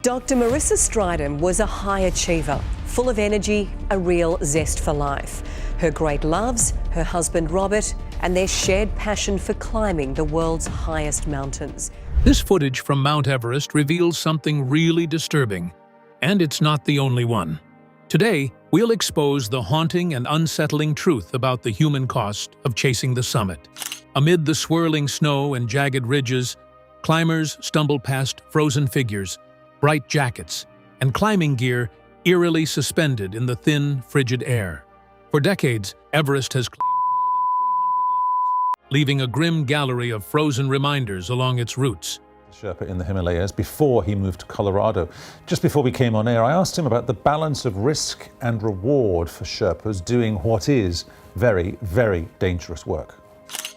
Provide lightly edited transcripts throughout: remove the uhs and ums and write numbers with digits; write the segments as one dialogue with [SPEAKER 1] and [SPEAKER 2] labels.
[SPEAKER 1] Dr. Marissa Stridum was a high achiever, full of energy, a real zest for life. Her great loves, her husband Robert, and their shared passion for climbing the world's highest mountains.
[SPEAKER 2] This footage from Mount Everest reveals something really disturbing, and it's not the only one. Today, we'll expose the haunting and unsettling truth about the human cost of chasing the summit. Amid the swirling snow and jagged ridges, climbers stumble past frozen figures, bright jackets, and climbing gear eerily suspended in the thin, frigid air. For decades, Everest has claimed more than 300 lives, leaving a grim gallery of frozen reminders along its routes.
[SPEAKER 3] Sherpa in the Himalayas before he moved to Colorado. Just before we came on air, I asked him about the balance of risk and reward for Sherpas doing what is very, very dangerous work.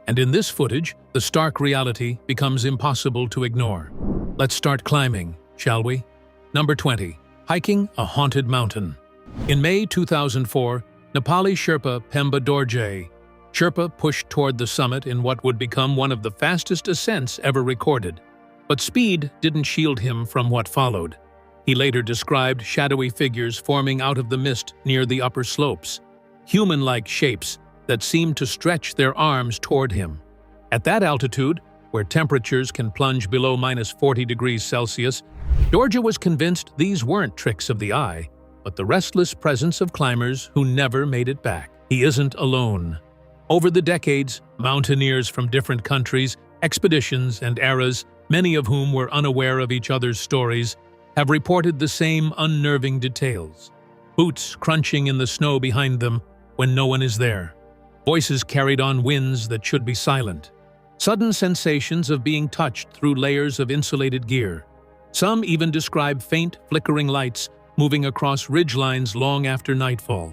[SPEAKER 2] And in this footage, the stark reality becomes impossible to ignore. Let's start climbing, shall we? Number 20. Hiking a haunted mountain. In May 2004, Nepali Sherpa Pemba Dorje Sherpa pushed toward the summit in what would become one of the fastest ascents ever recorded. But speed didn't shield him from what followed. He later described shadowy figures forming out of the mist near the upper slopes, human-like shapes that seemed to stretch their arms toward him. At that altitude, where temperatures can plunge below -40 degrees Celsius, Dorje was convinced these weren't tricks of the eye, but the restless presence of climbers who never made it back. He isn't alone. Over the decades, mountaineers from different countries, expeditions, and eras, many of whom were unaware of each other's stories, have reported the same unnerving details. Boots crunching in the snow behind them when no one is there. Voices carried on winds that should be silent. Sudden sensations of being touched through layers of insulated gear. Some even describe faint, flickering lights moving across ridgelines long after nightfall.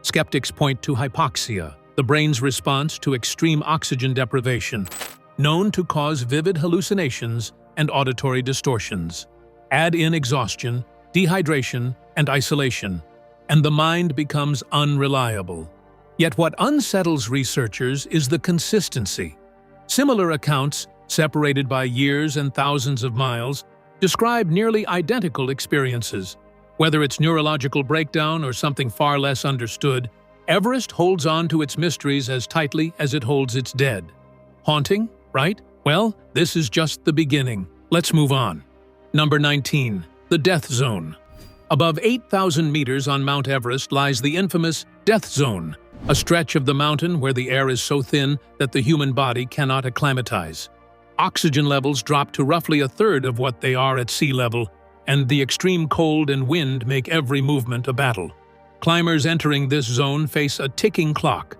[SPEAKER 2] Skeptics point to hypoxia, the brain's response to extreme oxygen deprivation, known to cause vivid hallucinations and auditory distortions. Add in exhaustion, dehydration, and isolation, and the mind becomes unreliable. Yet what unsettles researchers is the consistency. Similar accounts, separated by years and thousands of miles, describe nearly identical experiences. Whether it's neurological breakdown or something far less understood, Everest holds on to its mysteries as tightly as it holds its dead. Haunting, right? Well, this is just the beginning. Let's move on. Number 19. The Death Zone. Above 8,000 meters on Mount Everest lies the infamous Death Zone, a stretch of the mountain where the air is so thin that the human body cannot acclimatize. Oxygen levels drop to roughly a third of what they are at sea level, and the extreme cold and wind make every movement a battle. Climbers entering this zone face a ticking clock.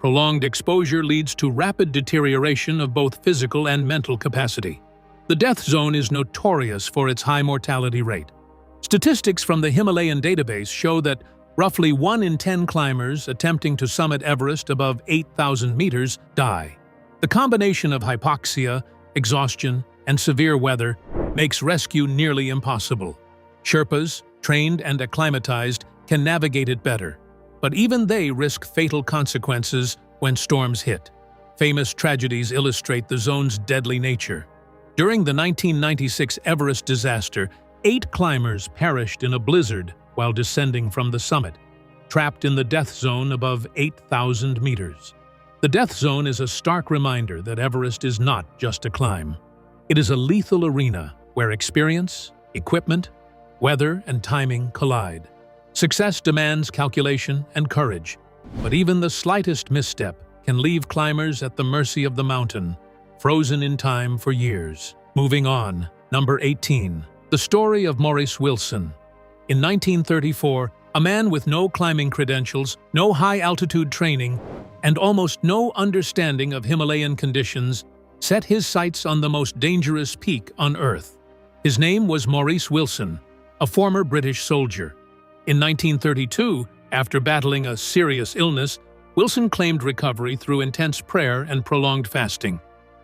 [SPEAKER 2] Prolonged exposure leads to rapid deterioration of both physical and mental capacity. The death zone is notorious for its high mortality rate. Statistics from the Himalayan database show that roughly 1 in 10 climbers attempting to summit Everest above 8,000 meters die. The combination of hypoxia, exhaustion, and severe weather makes rescue nearly impossible. Sherpas, trained and acclimatized, can navigate it better, but even they risk fatal consequences when storms hit. Famous tragedies illustrate the zone's deadly nature. During the 1996 Everest disaster, 8 climbers perished in a blizzard while descending from the summit, trapped in the death zone above 8,000 meters. The death zone is a stark reminder that Everest is not just a climb. It is a lethal arena where experience, equipment, weather, and timing collide. Success demands calculation and courage, but even the slightest misstep can leave climbers at the mercy of the mountain, frozen in time for years. Moving on, number 18. The story of Maurice Wilson. In 1934, a man with no climbing credentials, no high-altitude training, and almost no understanding of Himalayan conditions, set his sights on the most dangerous peak on Earth. His name was Maurice Wilson, a former British soldier. In 1932, after battling a serious illness, Wilson claimed recovery through intense prayer and prolonged fasting.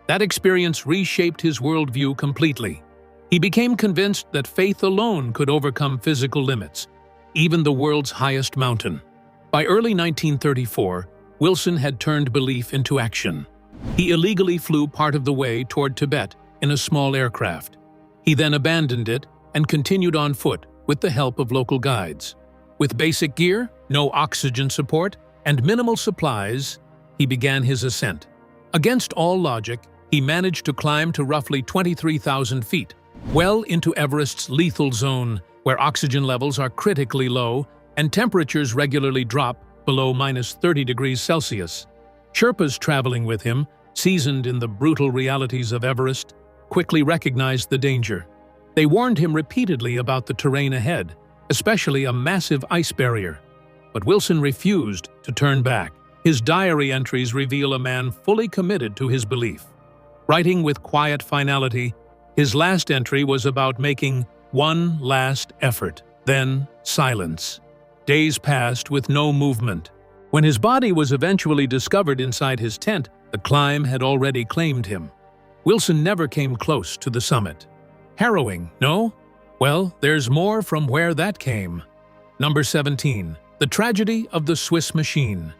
[SPEAKER 2] That experience reshaped his worldview completely. He became convinced that faith alone could overcome physical limits, even the world's highest mountain. By early 1934, Wilson had turned belief into action. He illegally flew part of the way toward Tibet in a small aircraft. He then abandoned it and continued on foot with the help of local guides. With basic gear, no oxygen support, and minimal supplies, he began his ascent. Against all logic, he managed to climb to roughly 23,000 feet, well into Everest's lethal zone, where oxygen levels are critically low and temperatures regularly drop below -30 degrees Celsius. Sherpas traveling with him, seasoned in the brutal realities of Everest, quickly recognized the danger. They warned him repeatedly about the terrain ahead, especially a massive ice barrier. But Wilson refused to turn back. His diary entries reveal a man fully committed to his belief. Writing with quiet finality, his last entry was about making one last effort, then silence. Days passed with no movement. When his body was eventually discovered inside his tent, the climb had already claimed him. Wilson never came close to the summit. Harrowing, no? Well, there's more from where that came. Number 17. The Tragedy of the Swiss Machine.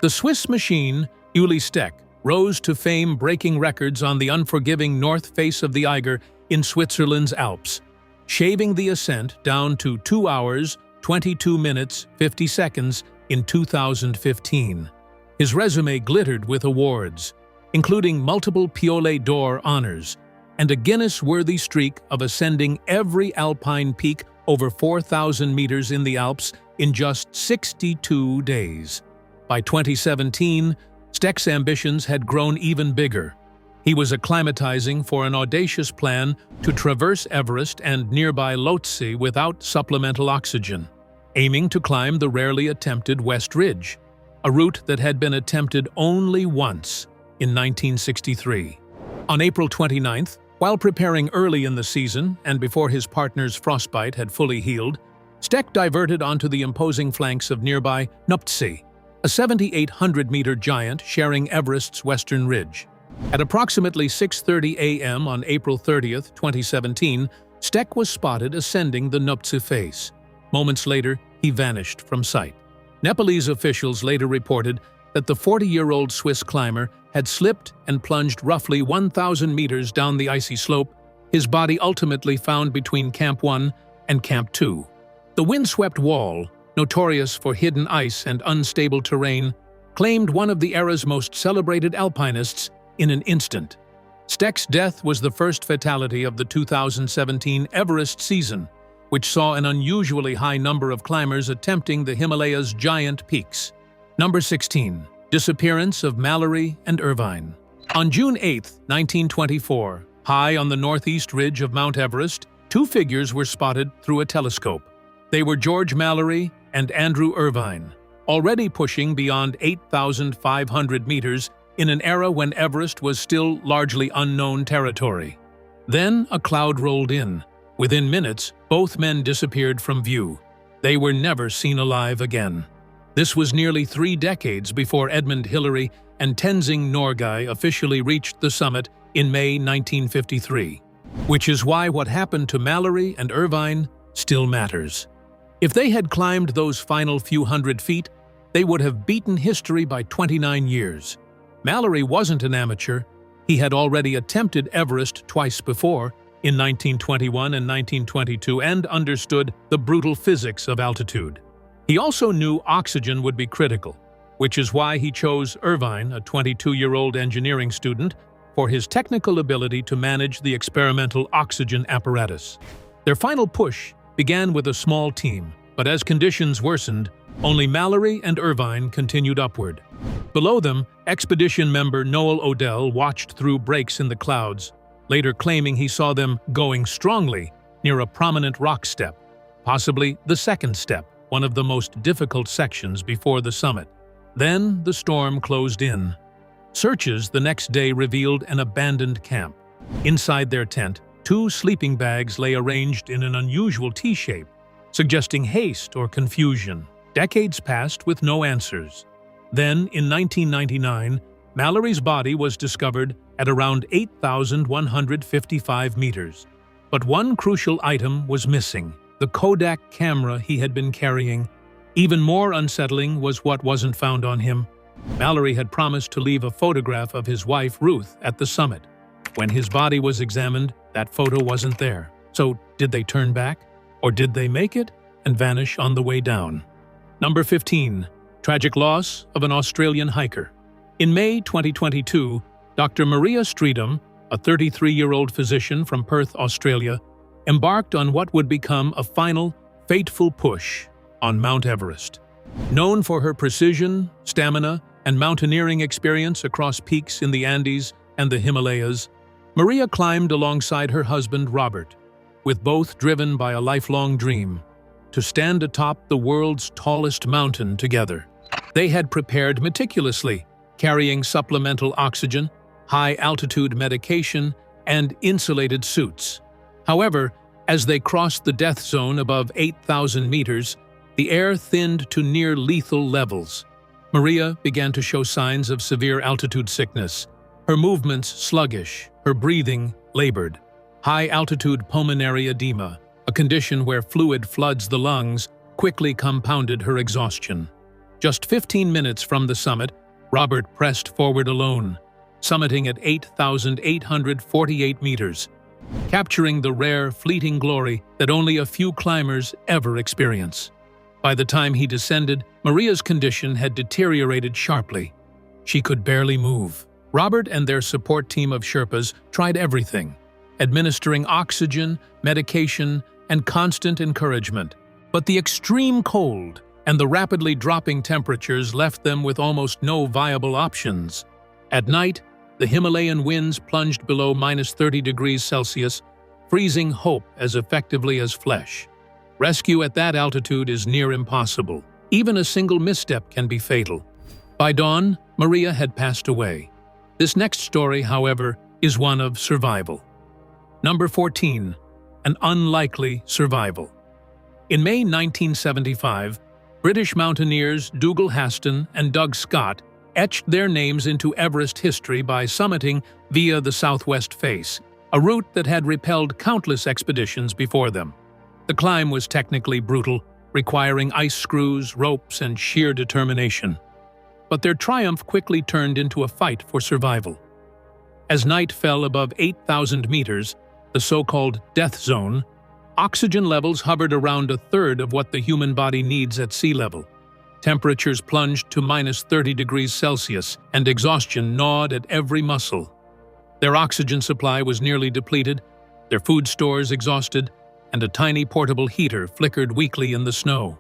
[SPEAKER 2] The Swiss machine, Uli Steck, rose to fame breaking records on the unforgiving north face of the Eiger in Switzerland's Alps, shaving the ascent down to 2 hours, 22 minutes, 50 seconds in 2015. His resume glittered with awards, including multiple Piolet d'Or honors and a Guinness-worthy streak of ascending every alpine peak over 4,000 meters in the Alps in just 62 days. By 2017, Steck's ambitions had grown even bigger. He was acclimatizing for an audacious plan to traverse Everest and nearby Lhotse without supplemental oxygen, aiming to climb the rarely attempted West Ridge, a route that had been attempted only once in 1963. On April 29th, while preparing early in the season and before his partner's frostbite had fully healed, Steck diverted onto the imposing flanks of nearby Nuptse, a 7,800-meter giant sharing Everest's western ridge. At approximately 6:30 a.m. on April 30th, 2017, Steck was spotted ascending the Nuptse face. Moments later, he vanished from sight. Nepalese officials later reported that the 40-year-old Swiss climber had slipped and plunged roughly 1,000 meters down the icy slope, his body ultimately found between Camp 1 and Camp 2. The windswept wall, notorious for hidden ice and unstable terrain, claimed one of the era's most celebrated alpinists in an instant. Steck's death was the first fatality of the 2017 Everest season, which saw an unusually high number of climbers attempting the Himalayas' giant peaks. Number 16. Disappearance of Mallory and Irvine. On June 8, 1924, high on the northeast ridge of Mount Everest, two figures were spotted through a telescope. They were George Mallory and Andrew Irvine, already pushing beyond 8,500 meters in an era when Everest was still largely unknown territory. Then a cloud rolled in. Within minutes, both men disappeared from view. They were never seen alive again. This was nearly 3 decades before Edmund Hillary and Tenzing Norgay officially reached the summit in May 1953, which is why what happened to Mallory and Irvine still matters. If they had climbed those final few hundred feet, they would have beaten history by 29 years. Mallory wasn't an amateur. He had already attempted Everest twice before, in 1921 and 1922, and understood the brutal physics of altitude. He also knew oxygen would be critical, which is why he chose Irvine, a 22-year-old engineering student, for his technical ability to manage the experimental oxygen apparatus. Their final push began with a small team, but as conditions worsened, only Mallory and Irvine continued upward. Below them, expedition member Noel Odell watched through breaks in the clouds, later claiming he saw them going strongly near a prominent rock step, possibly the second step, one of the most difficult sections before the summit. Then the storm closed in. Searches the next day revealed an abandoned camp. Inside their tent, 2 sleeping bags lay arranged in an unusual T-shape, suggesting haste or confusion. Decades passed with no answers. Then, in 1999, Mallory's body was discovered at around 8,155 meters. But one crucial item was missing: the Kodak camera he had been carrying. Even more unsettling was what wasn't found on him. Mallory had promised to leave a photograph of his wife, Ruth, at the summit. When his body was examined, that photo wasn't there. So, did they turn back? Or did they make it and vanish on the way down? Number 15. Tragic loss of an Australian hiker. In May 2022, Dr. Maria Stridum, a 33-year-old physician from Perth, Australia, embarked on what would become a final, fateful push on Mount Everest. Known for her precision, stamina, and mountaineering experience across peaks in the Andes and the Himalayas, Maria climbed alongside her husband, Robert, with both driven by a lifelong dream to stand atop the world's tallest mountain together. They had prepared meticulously, carrying supplemental oxygen, high-altitude medication, and insulated suits. However, as they crossed the death zone above 8,000 meters, the air thinned to near-lethal levels. Maria began to show signs of severe altitude sickness, her movements sluggish, her breathing labored. High-altitude pulmonary edema, a condition where fluid floods the lungs, quickly compounded her exhaustion. Just 15 minutes from the summit, Robert pressed forward alone, summiting at 8,848 meters, capturing the rare, fleeting glory that only a few climbers ever experience. By the time he descended, Maria's condition had deteriorated sharply. She could barely move. Robert and their support team of Sherpas tried everything, administering oxygen, medication, and constant encouragement. But the extreme cold and the rapidly dropping temperatures left them with almost no viable options. At night, the Himalayan winds plunged below -30 degrees Celsius, freezing hope as effectively as flesh. Rescue at that altitude is near impossible. Even a single misstep can be fatal. By dawn, Maria had passed away. This next story, however, is one of survival. Number 14. An unlikely survival. In May 1975, British mountaineers Dougal Haston and Doug Scott etched their names into Everest history by summiting via the southwest face, a route that had repelled countless expeditions before them. The climb was technically brutal, requiring ice screws, ropes, and sheer determination. But their triumph quickly turned into a fight for survival. As night fell above 8,000 meters, the so-called death zone, oxygen levels hovered around a third of what the human body needs at sea level. Temperatures plunged to -30 degrees Celsius, and exhaustion gnawed at every muscle. Their oxygen supply was nearly depleted, their food stores exhausted, and a tiny portable heater flickered weakly in the snow.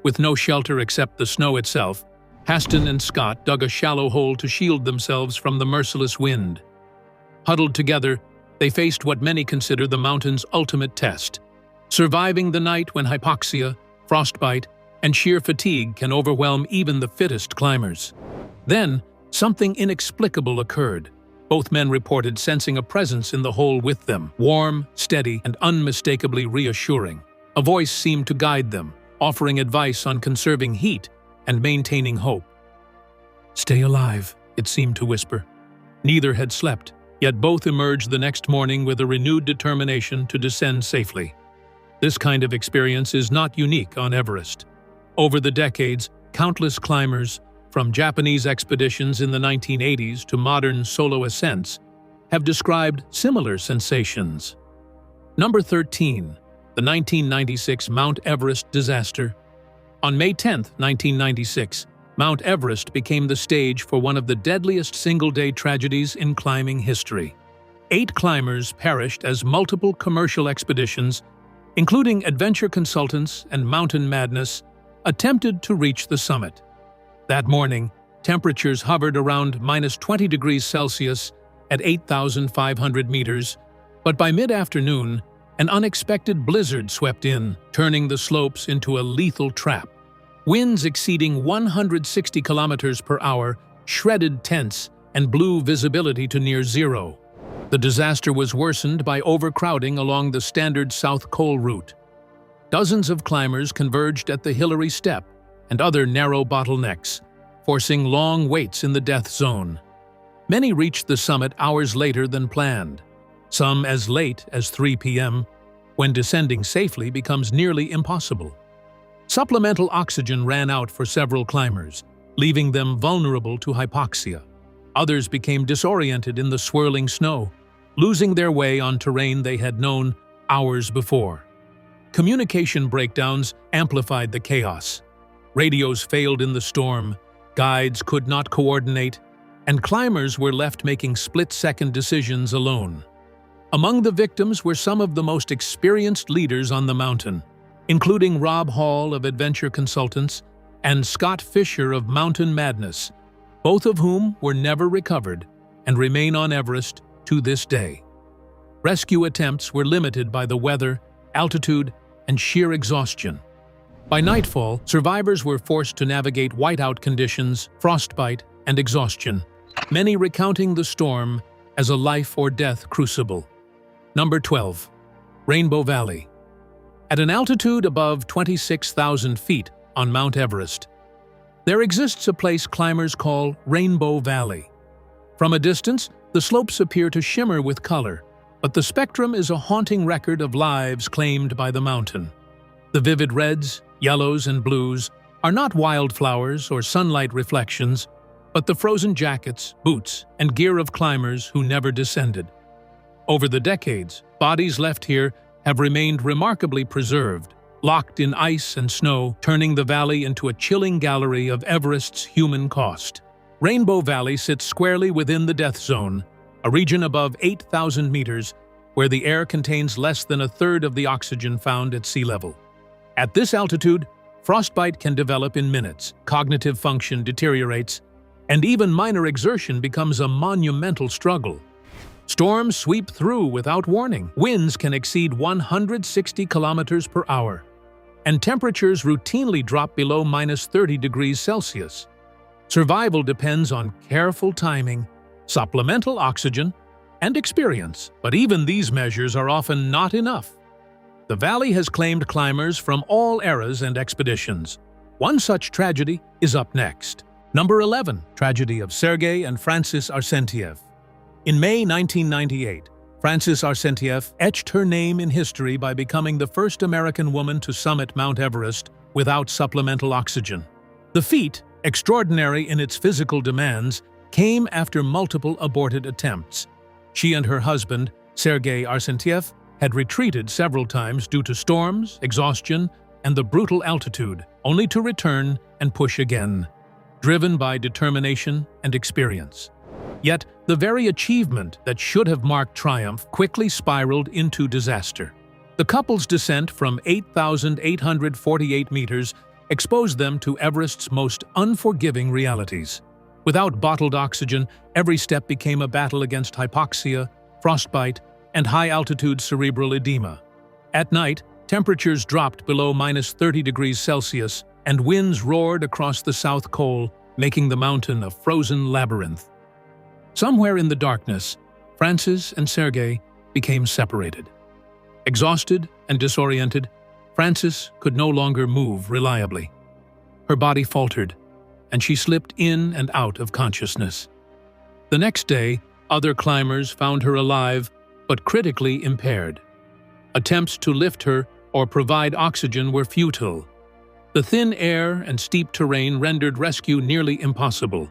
[SPEAKER 2] With no shelter except the snow itself, Haston and Scott dug a shallow hole to shield themselves from the merciless wind. Huddled together, they faced what many consider the mountain's ultimate test, surviving the night when hypoxia, frostbite, and sheer fatigue can overwhelm even the fittest climbers. Then, something inexplicable occurred. Both men reported sensing a presence in the hole with them, warm, steady, and unmistakably reassuring. A voice seemed to guide them, offering advice on conserving heat and maintaining hope. "Stay alive," it seemed to whisper. Neither had slept, yet both emerged the next morning with a renewed determination to descend safely. This kind of experience is not unique on Everest. Over the decades, countless climbers, from Japanese expeditions in the 1980s to modern solo ascents, have described similar sensations. Number 13. The 1996 Mount Everest disaster. On May 10, 1996, Mount Everest became the stage for one of the deadliest single-day tragedies in climbing history. 8 climbers perished as multiple commercial expeditions, including adventure consultants and mountain madness, attempted to reach the summit. That morning, temperatures hovered around -20 degrees Celsius at 8,500 meters, but by mid-afternoon, an unexpected blizzard swept in, turning the slopes into a lethal trap. Winds exceeding 160 kilometers per hour shredded tents and blew visibility to near zero. The disaster was worsened by overcrowding along the standard South Col route. Dozens of climbers converged at the Hillary Step and other narrow bottlenecks, forcing long waits in the death zone. Many reached the summit hours later than planned, some as late as 3 p.m., when descending safely becomes nearly impossible. Supplemental oxygen ran out for several climbers, leaving them vulnerable to hypoxia. Others became disoriented in the swirling snow, losing their way on terrain they had known hours before. Communication breakdowns amplified the chaos. Radios failed in the storm, guides could not coordinate, and climbers were left making split-second decisions alone. Among the victims were some of the most experienced leaders on the mountain, including Rob Hall of Adventure Consultants and Scott Fischer of Mountain Madness, both of whom were never recovered and remain on Everest to this day. Rescue attempts were limited by the weather, altitude, and sheer exhaustion. By nightfall, survivors were forced to navigate whiteout conditions, frostbite, and exhaustion, many recounting the storm as a life-or-death crucible. Number 12. Rainbow Valley. At an altitude above 26,000 feet on Mount Everest, there exists a place climbers call Rainbow Valley. From a distance, the slopes appear to shimmer with color, but the spectrum is a haunting record of lives claimed by the mountain. The vivid reds, yellows, and blues are not wildflowers or sunlight reflections, but the frozen jackets, boots, and gear of climbers who never descended. Over the decades, bodies left here have remained remarkably preserved, locked in ice and snow, turning the valley into a chilling gallery of Everest's human cost. Rainbow Valley sits squarely within the death zone, a region above 8,000 meters, where the air contains less than a third of the oxygen found at sea level. At this altitude, frostbite can develop in minutes, cognitive function deteriorates, and even minor exertion becomes a monumental struggle. Storms sweep through without warning, winds can exceed 160 kilometers per hour, and temperatures routinely drop below -30 degrees Celsius. Survival depends on careful timing, supplemental oxygen, and experience, but even these measures are often not enough. The valley has claimed climbers from all eras and expeditions. One such tragedy is up next. Number 11. Tragedy of Sergei and Francis Arcentiev. In May 1998, Francis Arcentiev etched her name in history by becoming the first American woman to summit Mount Everest without supplemental oxygen. The feat, extraordinary in its physical demands, came after multiple aborted attempts. She and her husband, Sergei Arcentiev, had retreated several times due to storms, exhaustion, and the brutal altitude, only to return and push again, driven by determination and experience. Yet, the very achievement that should have marked triumph quickly spiraled into disaster. The couple's descent from 8,848 meters exposed them to Everest's most unforgiving realities. Without bottled oxygen, every step became a battle against hypoxia, frostbite, and high-altitude cerebral edema. At night, temperatures dropped below -30 degrees Celsius, and winds roared across the South Col, making the mountain a frozen labyrinth. Somewhere in the darkness, Francis and Sergei became separated. Exhausted and disoriented, Francis could no longer move reliably. Her body faltered, and she slipped in and out of consciousness. The next day, other climbers found her alive, but critically impaired. Attempts to lift her or provide oxygen were futile. The thin air and steep terrain rendered rescue nearly impossible.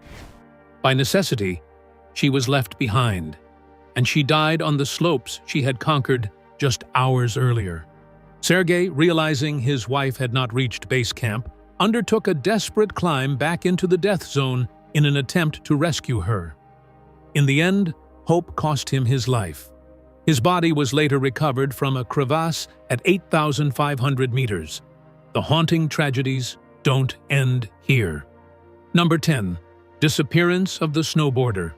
[SPEAKER 2] By necessity, she was left behind, and she died on the slopes she had conquered just hours earlier. Sergei, realizing his wife had not reached base camp, undertook a desperate climb back into the death zone in an attempt to rescue her. In the end, hope cost him his life. His body was later recovered from a crevasse at 8,500 meters. The haunting tragedies don't end here. Number 10. Disappearance of the snowboarder.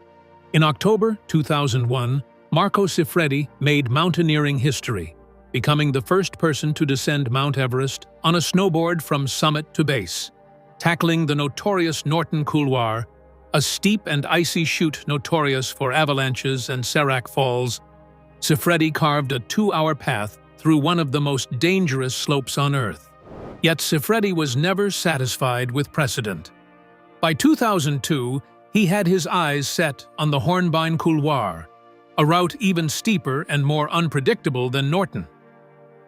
[SPEAKER 2] In October 2001, Marco Siffredi made mountaineering history, becoming the first person to descend Mount Everest on a snowboard from summit to base. Tackling the notorious Norton Couloir, a steep and icy chute notorious for avalanches and serac falls, Siffredi carved a 2-hour path through one of the most dangerous slopes on Earth. Yet Siffredi was never satisfied with precedent. By 2002, he had his eyes set on the Hornbein Couloir, a route even steeper and more unpredictable than Norton.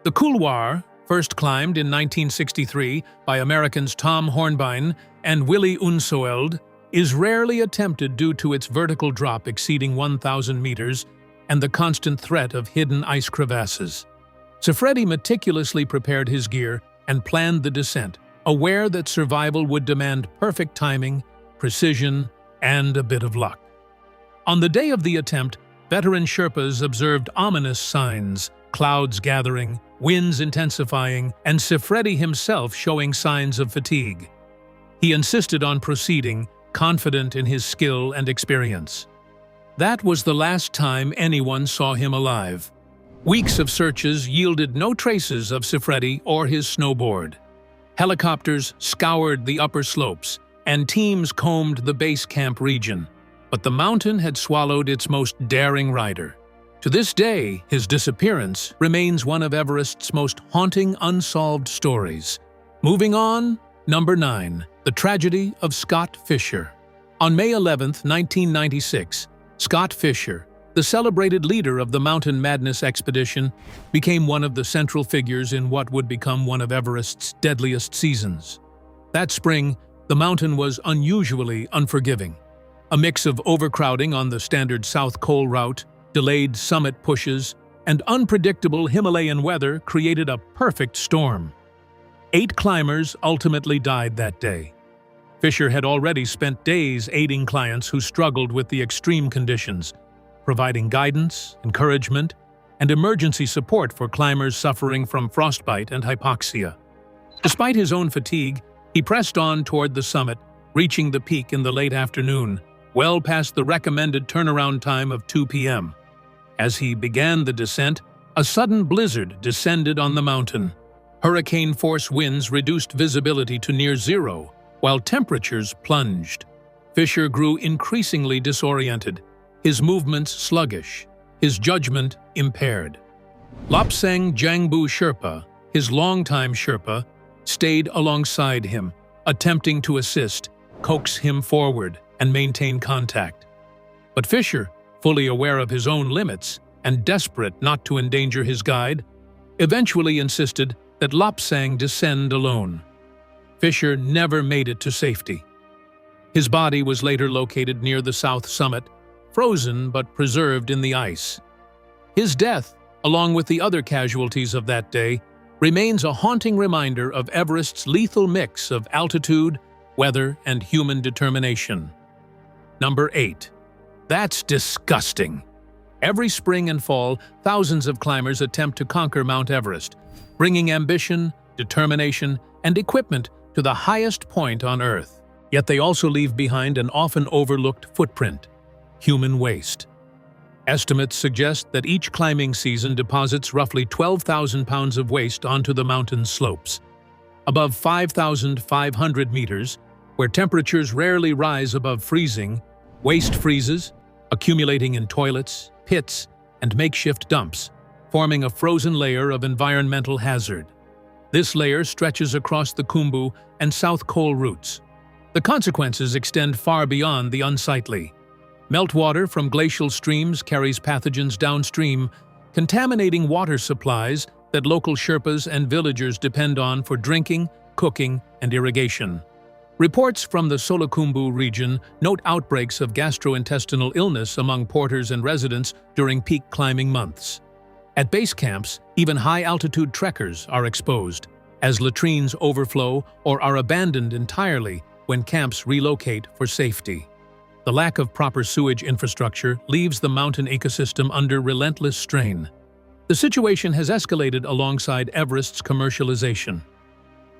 [SPEAKER 2] The Couloir, first climbed in 1963 by Americans Tom Hornbein and Willy Unsoeld, is rarely attempted due to its vertical drop exceeding 1,000 meters and the constant threat of hidden ice crevasses. Siffredi meticulously prepared his gear and planned the descent, aware that survival would demand perfect timing, precision, and a bit of luck. On the day of the attempt, veteran Sherpas observed ominous signs: clouds gathering, winds intensifying, and Siffredi himself showing signs of fatigue. He insisted on proceeding, confident in his skill and experience. That was the last time anyone saw him alive. Weeks of searches yielded no traces of Siffredi or his snowboard. Helicopters scoured the upper slopes, and teams combed the base camp region. But the mountain had swallowed its most daring rider. To this day, his disappearance remains one of Everest's most haunting unsolved stories. Moving on, number 9, the tragedy of Scott Fischer. On May 11, 1996, Scott Fischer, the celebrated leader of the Mountain Madness expedition, became one of the central figures in what would become one of Everest's deadliest seasons. That spring, the mountain was unusually unforgiving. A mix of overcrowding on the standard South Col route, delayed summit pushes, and unpredictable Himalayan weather created a perfect storm. 8 climbers ultimately died that day. Fischer had already spent days aiding clients who struggled with the extreme conditions, providing guidance, encouragement, and emergency support for climbers suffering from frostbite and hypoxia. Despite his own fatigue, he pressed on toward the summit, reaching the peak in the late afternoon, well past the recommended turnaround time of 2 p.m. As he began the descent, a sudden blizzard descended on the mountain. Hurricane-force winds reduced visibility to near zero, while temperatures plunged. Fischer grew increasingly disoriented, his movements sluggish, his judgment impaired. Lobsang Jangbu Sherpa, his longtime Sherpa, stayed alongside him, attempting to assist, coax him forward, and maintain contact. But Fischer, fully aware of his own limits and desperate not to endanger his guide, eventually insisted that Lobsang descend alone. Fischer never made it to safety. His body was later located near the south summit, frozen but preserved in the ice. His death, along with the other casualties of that day, remains a haunting reminder of Everest's lethal mix of altitude, weather, and human determination. Number 8. That's disgusting. Every spring and fall, thousands of climbers attempt to conquer Mount Everest, bringing ambition, determination, and equipment to the highest point on Earth. Yet they also leave behind an often overlooked footprint: human waste. Estimates suggest that each climbing season deposits roughly 12,000 pounds of waste onto the mountain's slopes. Above 5,500 meters, where temperatures rarely rise above freezing, waste freezes, accumulating in toilets, pits, and makeshift dumps, forming a frozen layer of environmental hazard. This layer stretches across the Khumbu and South Col routes. The consequences extend far beyond the unsightly. Meltwater from glacial streams carries pathogens downstream, contaminating water supplies that local Sherpas and villagers depend on for drinking, cooking, and irrigation. Reports from the Solukhumbu region note outbreaks of gastrointestinal illness among porters and residents during peak climbing months. At base camps, even high-altitude trekkers are exposed, as latrines overflow or are abandoned entirely when camps relocate for safety. The lack of proper sewage infrastructure leaves the mountain ecosystem under relentless strain. The situation has escalated alongside Everest's commercialization.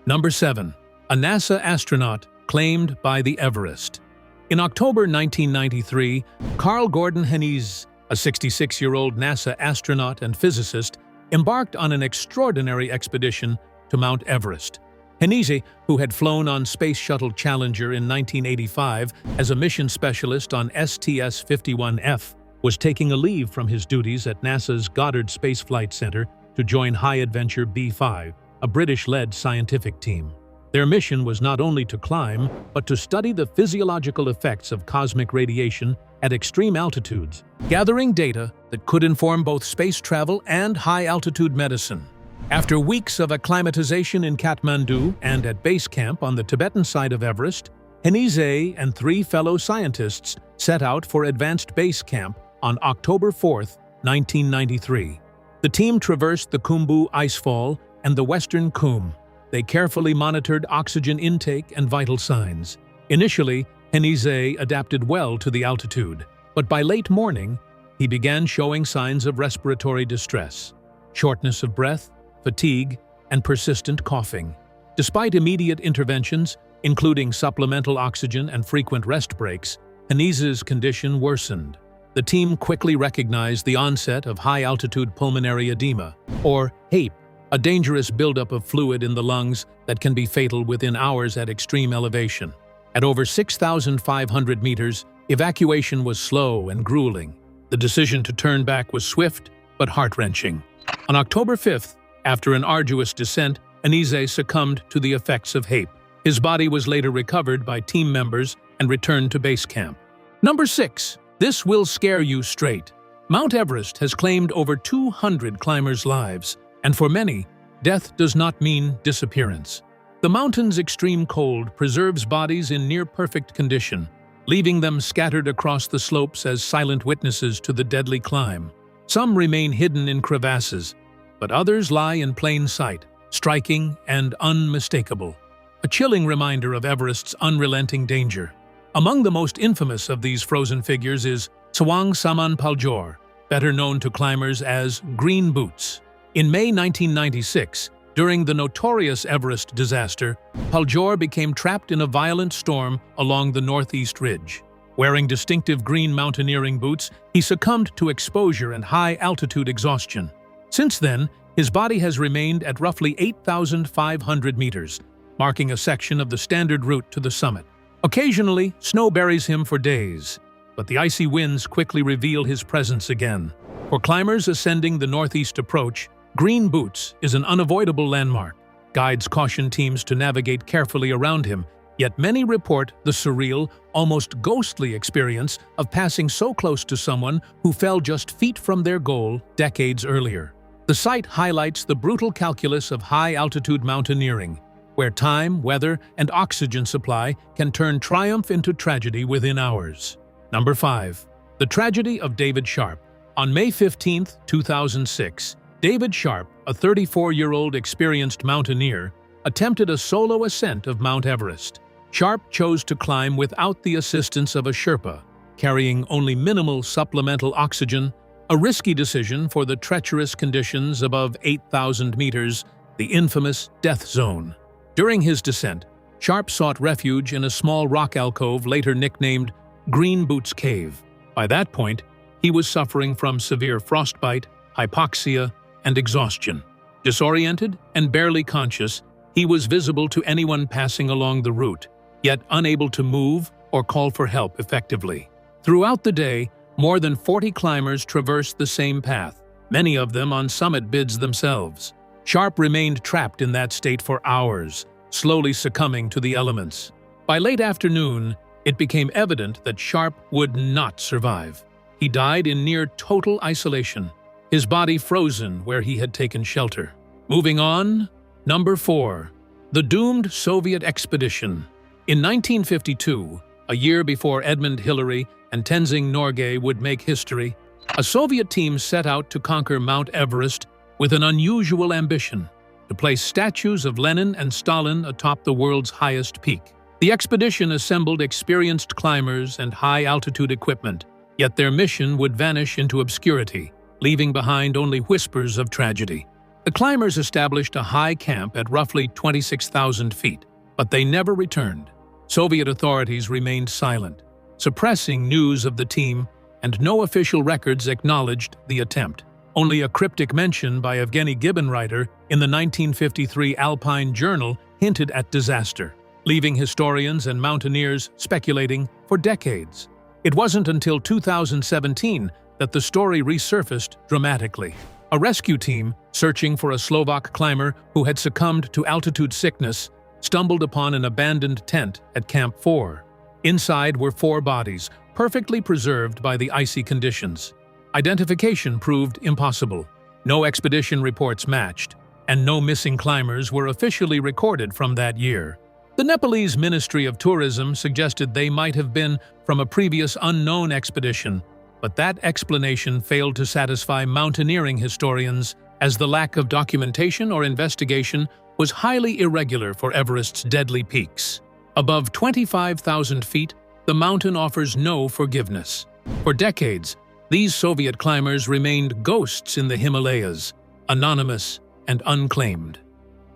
[SPEAKER 2] Number 7. A NASA astronaut claimed by the Everest. In October 1993, Carl Gordon Hennies, a 66-year-old NASA astronaut and physicist, embarked on an extraordinary expedition to Mount Everest. Hennies, who had flown on Space Shuttle Challenger in 1985 as a mission specialist on STS-51F, was taking a leave from his duties at NASA's Goddard Space Flight Center to join High Adventure B5, a British-led scientific team. Their mission was not only to climb, but to study the physiological effects of cosmic radiation at extreme altitudes, gathering data that could inform both space travel and high-altitude medicine. After weeks of acclimatization in Kathmandu and at base camp on the Tibetan side of Everest, Hennies and 3 fellow scientists set out for advanced base camp on October 4, 1993. The team traversed the Khumbu icefall and the western Khum. They carefully monitored oxygen intake and vital signs. Initially, Henise adapted well to the altitude, but by late morning, he began showing signs of respiratory distress, shortness of breath, fatigue, and persistent coughing. Despite immediate interventions, including supplemental oxygen and frequent rest breaks, Henise's condition worsened. The team quickly recognized the onset of high-altitude pulmonary edema, or HAPE, a dangerous buildup of fluid in the lungs that can be fatal within hours at extreme elevation. At over 6,500 meters, evacuation was slow and grueling. The decision to turn back was swift but heart-wrenching. On October 5th, after an arduous descent, Henise succumbed to the effects of HAPE. His body was later recovered by team members and returned to base camp. Number 6. This will scare you straight. Mount Everest has claimed over 200 climbers' lives, and for many, death does not mean disappearance. The mountain's extreme cold preserves bodies in near-perfect condition, leaving them scattered across the slopes as silent witnesses to the deadly climb. Some remain hidden in crevasses, but others lie in plain sight, striking and unmistakable. A chilling reminder of Everest's unrelenting danger. Among the most infamous of these frozen figures is Tsewang Saman Paljor, better known to climbers as Green Boots. In May 1996, during the notorious Everest disaster, Paljor became trapped in a violent storm along the northeast ridge. Wearing distinctive green mountaineering boots, he succumbed to exposure and high-altitude exhaustion. Since then, his body has remained at roughly 8,500 meters, marking a section of the standard route to the summit. Occasionally, snow buries him for days, but the icy winds quickly reveal his presence again. For climbers ascending the northeast approach, Green Boots is an unavoidable landmark. Guides caution teams to navigate carefully around him, yet many report the surreal, almost ghostly experience of passing so close to someone who fell just feet from their goal decades earlier. The site highlights the brutal calculus of high-altitude mountaineering, where time, weather, and oxygen supply can turn triumph into tragedy within hours. Number 5. The Tragedy of David Sharp. On May 15, 2006, David Sharp, a 34-year-old experienced mountaineer, attempted a solo ascent of Mount Everest. Sharp chose to climb without the assistance of a Sherpa, carrying only minimal supplemental oxygen, a risky decision for the treacherous conditions above 8,000 meters, the infamous death zone. During his descent, Sharp sought refuge in a small rock alcove later nicknamed Green Boots Cave. By that point, he was suffering from severe frostbite, hypoxia, and exhaustion. Disoriented and barely conscious, he was visible to anyone passing along the route, yet unable to move or call for help effectively. Throughout the day, more than 40 climbers traversed the same path, many of them on summit bids themselves. Sharp remained trapped in that state for hours, slowly succumbing to the elements. By late afternoon, it became evident that Sharp would not survive. He died in near total isolation, his body frozen where he had taken shelter. Moving on, number 4. The doomed Soviet expedition. In 1952, a year before Edmund Hillary and Tenzing Norgay would make history, a Soviet team set out to conquer Mount Everest with an unusual ambition: to place statues of Lenin and Stalin atop the world's highest peak. The expedition assembled experienced climbers and high-altitude equipment, yet their mission would vanish into obscurity, leaving behind only whispers of tragedy. The climbers established a high camp at roughly 26,000 feet, but they never returned. Soviet authorities remained silent, suppressing news of the team, and no official records acknowledged the attempt. Only a cryptic mention by Evgeny Gibbonreiter in the 1953 Alpine Journal hinted at disaster, leaving historians and mountaineers speculating for decades. It wasn't until 2017 that the story resurfaced dramatically. A rescue team, searching for a Slovak climber who had succumbed to altitude sickness, stumbled upon an abandoned tent at Camp 4. Inside were 4 bodies, perfectly preserved by the icy conditions. Identification proved impossible. No expedition reports matched, and no missing climbers were officially recorded from that year. The Nepalese Ministry of Tourism suggested they might have been from a previous unknown expedition, but that explanation failed to satisfy mountaineering historians, as the lack of documentation or investigation was highly irregular for Everest's deadly peaks. Above 25,000 feet, the mountain offers no forgiveness. For decades, these Soviet climbers remained ghosts in the Himalayas, anonymous and unclaimed.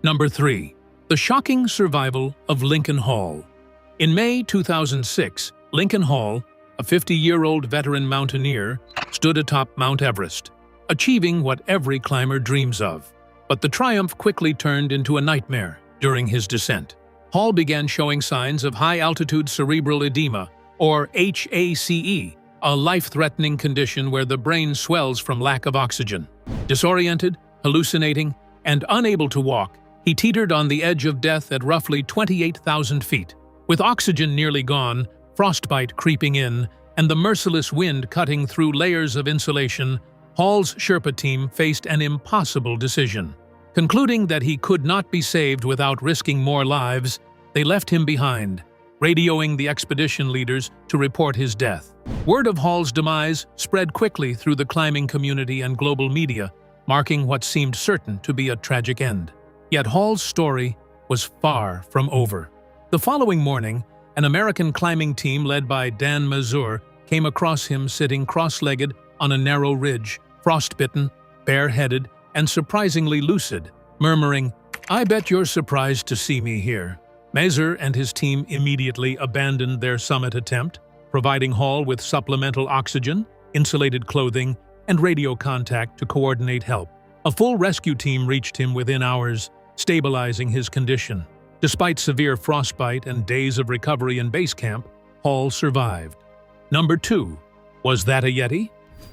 [SPEAKER 2] Number 3. The shocking survival of Lincoln Hall. In May 2006, Lincoln Hall, a 50-year-old veteran mountaineer, stood atop Mount Everest, achieving what every climber dreams of. But the triumph quickly turned into a nightmare during his descent. Hall began showing signs of high-altitude cerebral edema, or HACE, a life-threatening condition where the brain swells from lack of oxygen. Disoriented, hallucinating, and unable to walk, he teetered on the edge of death at roughly 28,000 feet. With oxygen nearly gone, frostbite creeping in, and the merciless wind cutting through layers of insulation, Hall's Sherpa team faced an impossible decision. Concluding that he could not be saved without risking more lives, they left him behind, radioing the expedition leaders to report his death. Word of Hall's demise spread quickly through the climbing community and global media, marking what seemed certain to be a tragic end. Yet Hall's story was far from over. The following morning, an American climbing team led by Dan Mazur came across him sitting cross-legged on a narrow ridge, frostbitten, bareheaded, and surprisingly lucid, murmuring, "I bet you're surprised to see me here." Mazur and his team immediately abandoned their summit attempt, providing Hall with supplemental oxygen, insulated clothing, and radio contact to coordinate help. A full rescue team reached him within hours, stabilizing his condition. Despite severe frostbite and days of recovery in base camp, Hall survived. Number 2. Was that a Yeti?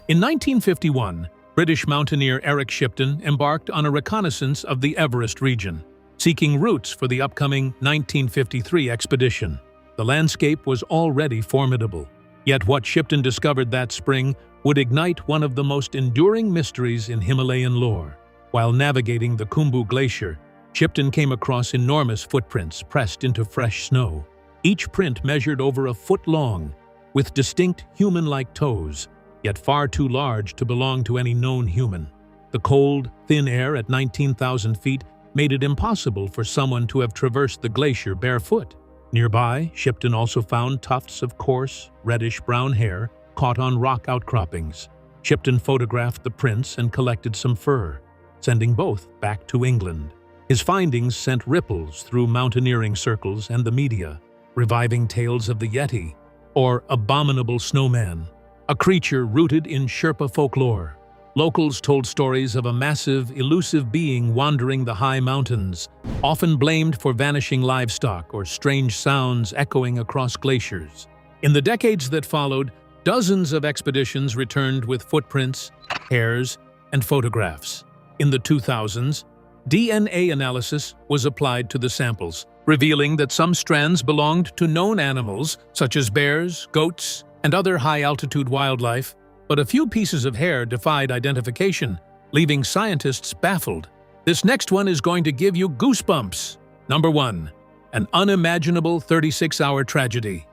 [SPEAKER 2] In 1951, British mountaineer Eric Shipton embarked on a reconnaissance of the Everest region, seeking routes for the upcoming 1953 expedition. The landscape was already formidable, yet what Shipton discovered that spring would ignite one of the most enduring mysteries in Himalayan lore. While navigating the Khumbu Glacier, Shipton came across enormous footprints pressed into fresh snow. Each print measured over a foot long, with distinct human-like toes, yet far too large to belong to any known human. The cold, thin air at 19,000 feet made it impossible for someone to have traversed the glacier barefoot. Nearby, Shipton also found tufts of coarse, reddish-brown hair caught on rock outcroppings. Shipton photographed the prints and collected some fur, sending both back to England. His findings sent ripples through mountaineering circles and the media, reviving tales of the Yeti, or abominable snowman, a creature rooted in Sherpa folklore. Locals told stories of a massive, elusive being wandering the high mountains, often blamed for vanishing livestock or strange sounds echoing across glaciers. In the decades that followed, dozens of expeditions returned with footprints, hairs, and photographs. In the 2000s, DNA analysis was applied to the samples, revealing that some strands belonged to known animals such as bears, goats, and other high-altitude wildlife, but a few pieces of hair defied identification, leaving scientists baffled. This next one is going to give you goosebumps. Number 1. An unimaginable 36-hour tragedy.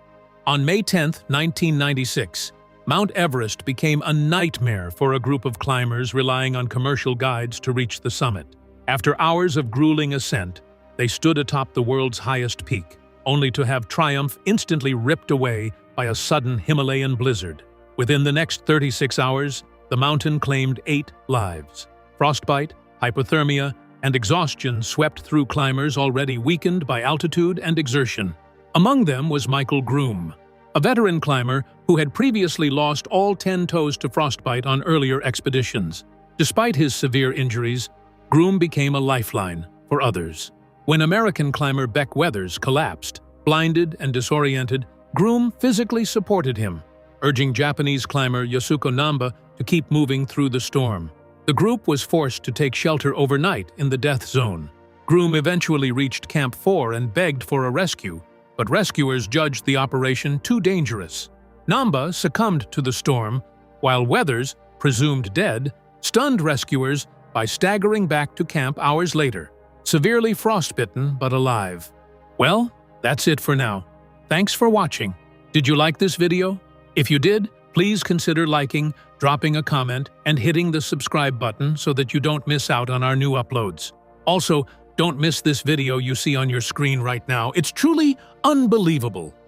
[SPEAKER 2] On May 10, 1996, Mount Everest became a nightmare for a group of climbers relying on commercial guides to reach the summit. After hours of grueling ascent, they stood atop the world's highest peak, only to have triumph instantly ripped away by a sudden Himalayan blizzard. Within the next 36 hours, the mountain claimed 8 lives. Frostbite, hypothermia, and exhaustion swept through climbers already weakened by altitude and exertion. Among them was Michael Groom, a veteran climber who had previously lost all 10 toes to frostbite on earlier expeditions. Despite his severe injuries, Groom became a lifeline for others. When American climber Beck Weathers collapsed, blinded and disoriented, Groom physically supported him, urging Japanese climber Yasuko Namba to keep moving through the storm. The group was forced to take shelter overnight in the death zone. Groom eventually reached Camp 4 and begged for a rescue, but rescuers judged the operation too dangerous. Namba succumbed to the storm, while Weathers, presumed dead, stunned rescuers by staggering back to camp hours later, severely frostbitten but alive. Well, that's it for now. Thanks for watching. Did you like this video? If you did, Please consider liking, dropping a comment, and hitting the subscribe button so that you don't miss out on our new uploads. Also, don't miss this video you see on your screen right now. It's truly unbelievable.